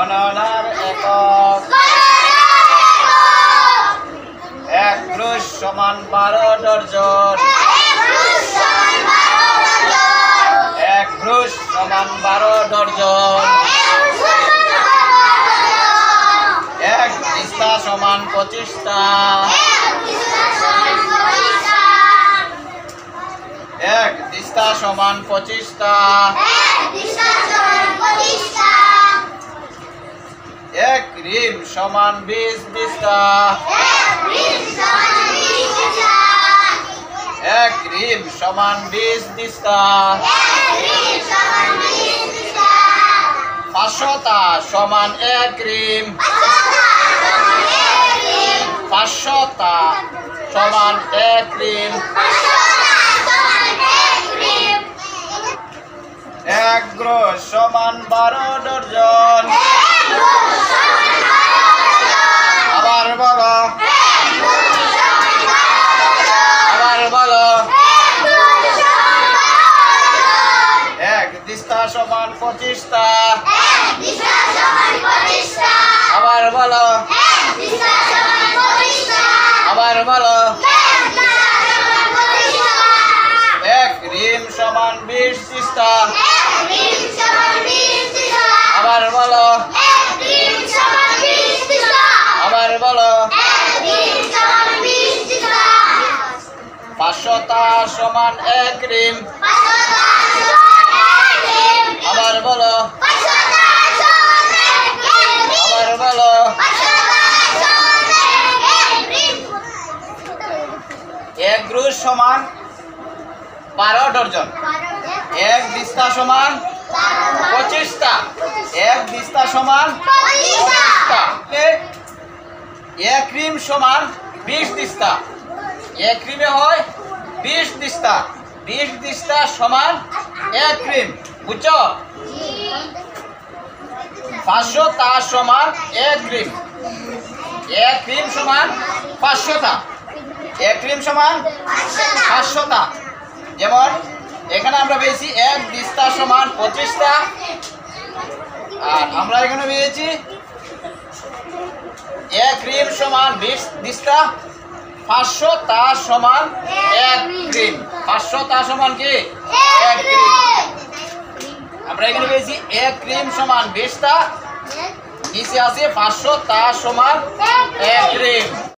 গণনার একক। এক ক্রুশ সমান 12 ডর্জন। এক ক্রুশ সমান 12 ডর্জন। এক দিস্তা সমান 25টা। এক দিস্তা সমান 25টা। এক রিম সমান 20 দিস্তা। এক রিম সমান 20 দিস্তা। 500টা সমান এক রিম। 500টা সমান এক রিম। এক গ্রহ সমান 12 ডর্জন। আবার বলো, আবার বলো। এক দিস্তা সমান 25টা। আবার বলো, আবার বলো। এক রিম সমান 20 দিস্তা। আবার বলো, আবার বলো। 500টা সমান এক রিম। আবার বলো, আবার বলো। এক গ্রুশ সমান 12 ডর্জন। এক দিস্তা সমান 25টা। এক দিস্তা সমান 25টা। এক রিম সমান 20 দিস্তা। এক রিমে হয় 20 দিস্তা। 20 দিস্তা সমান এক রিম। বুঝছো? 500টা সমান এক রিম। এক রিম সমান 500টা। এক রিম সমান 500টা। যেমন এখানে আমরা পেয়েছি এক দিস্তা সমান 25টা। আর আমরা এখানে পেয়েছি এক রিম সমান 20 দিস্তা। 500টা সমান এক রিম। 500টা সমান কি এক রিম। আমরা এখানে পেয়েছি এক রিম সমান 20টা। নিচে আছে 500টা সমান এক রিম।